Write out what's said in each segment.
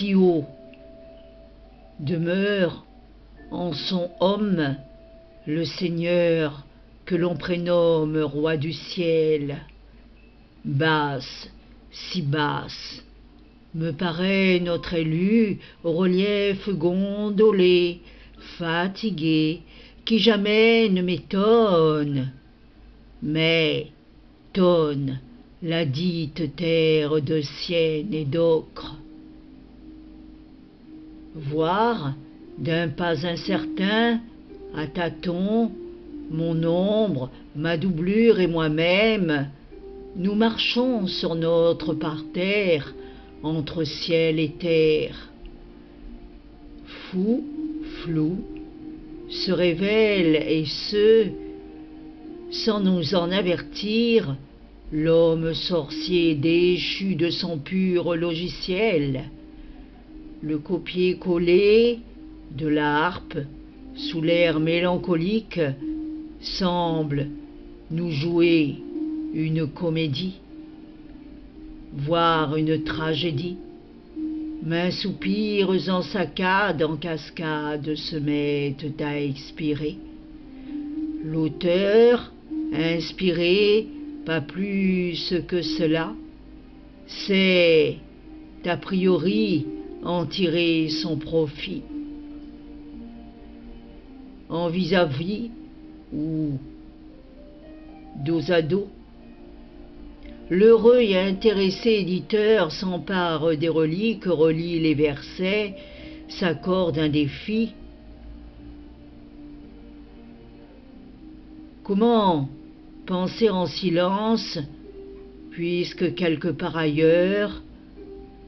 si haut demeure en son homme le Seigneur que l'on prénomme roi du ciel. Basse, si basse, me paraît notre élu au relief gondolé, fatigué, qui jamais ne m'étonne, mais tonne la dite terre de sienne et d'ocre. Voir d'un pas incertain, à tâtons, mon ombre, ma doublure et moi-même, nous marchons sur notre parterre, entre ciel et terre. Fou, flou, se révèle et sans nous en avertir, l'homme sorcier déchu de son pur logiciel. Le copier-coller de la harpe, sous l'air mélancolique, semble nous jouer une comédie, voire une tragédie. Mains soupirs en saccades, en cascade, se mettent à expirer. L'auteur, inspiré, pas plus que cela, sait, a priori, en tirer son profit. En vis-à-vis ou dos à dos, l'heureux et intéressé éditeur s'empare des reliques, relie les versets, s'accorde un défi. Comment penser en silence, puisque quelque part ailleurs,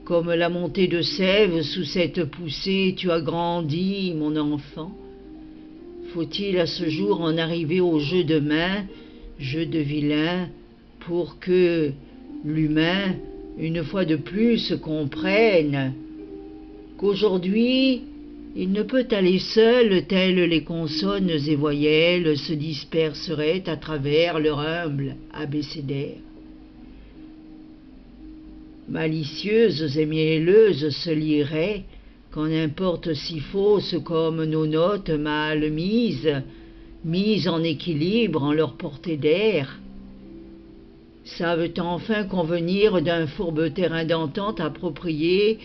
comme la montée de sève sous cette poussée, tu as grandi, mon enfant? Faut-il à ce jour en arriver au jeu de main, jeu de vilain, pour que l'humain, une fois de plus, comprenne qu'aujourd'hui, il ne peut aller seul, telles les consonnes et voyelles se disperseraient à travers leur humble abécédaire. Malicieuses et mielleuses se liraient, qu'en importe si fausses comme nos notes mal mises en équilibre en leur portée d'air, savent enfin convenir d'un fourbe terrain d'entente approprié,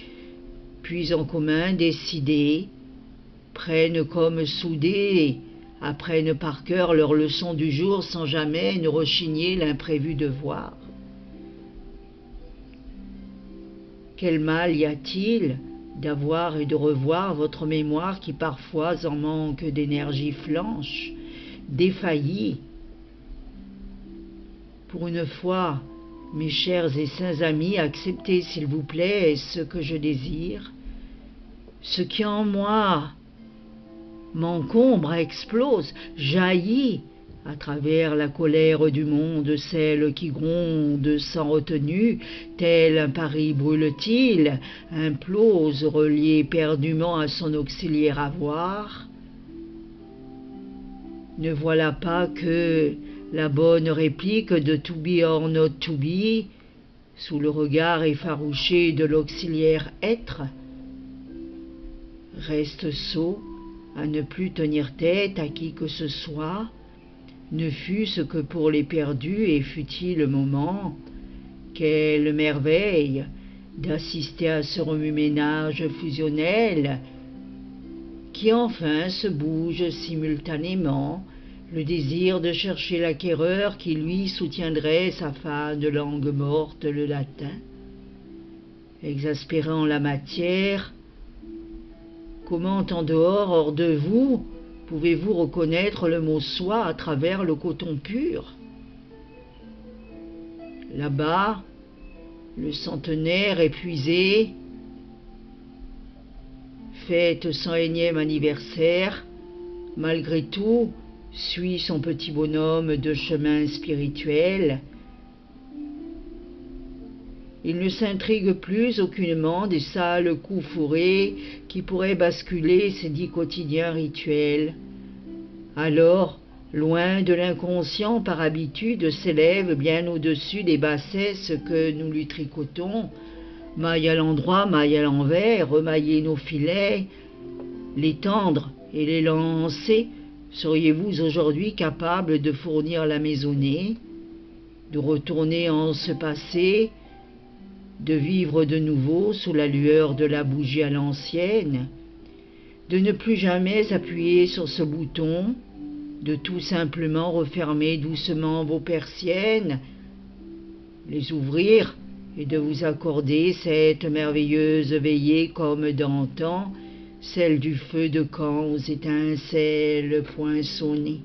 puis en commun décidé, prennent comme soudés, apprennent par cœur leurs leçons du jour sans jamais ne rechigner l'imprévu devoir. Quel mal y a-t-il d'avoir et de revoir votre mémoire qui parfois en manque d'énergie flanche, défaillit? Pour une fois, mes chers et saints amis, acceptez s'il vous plaît ce que je désire, ce qui en moi m'encombre, explose, jaillit à travers la colère du monde, celle qui gronde sans retenue, tel un Paris brûle-t-il, implose, relié éperdument à son auxiliaire avoir. Ne voilà pas que la bonne réplique de to be or not to be, sous le regard effarouché de l'auxiliaire être, reste sot à ne plus tenir tête à qui que ce soit, ne fût-ce que pour les perdus et fut-il moment, quelle merveille d'assister à ce remue-ménage fusionnel qui enfin se bouge simultanément, le désir de chercher l'acquéreur qui lui soutiendrait sa fade langue morte, le latin. Exaspérant la matière, comment en dehors, hors de vous, pouvez-vous reconnaître le mot soi à travers le coton pur? Là-bas, le centenaire épuisé fête son énième anniversaire, malgré tout, suit son petit bonhomme de chemin spirituel. Il ne s'intrigue plus aucunement des sales coups fourrés qui pourraient basculer ses dits quotidiens rituels. Alors, loin de l'inconscient par habitude, s'élève bien au-dessus des bassesses que nous lui tricotons, Maille à l'endroit, maille à l'envers, remailler nos filets, les tendre et les lancer, seriez-vous aujourd'hui capable de fournir la maisonnée, de retourner en ce passé, de vivre de nouveau sous la lueur de la bougie à l'ancienne, de ne plus jamais appuyer sur ce bouton, de tout simplement refermer doucement vos persiennes, les ouvrir et de vous accorder cette merveilleuse veillée comme d'antan, celle du feu de camp aux étincelles poinçonnées.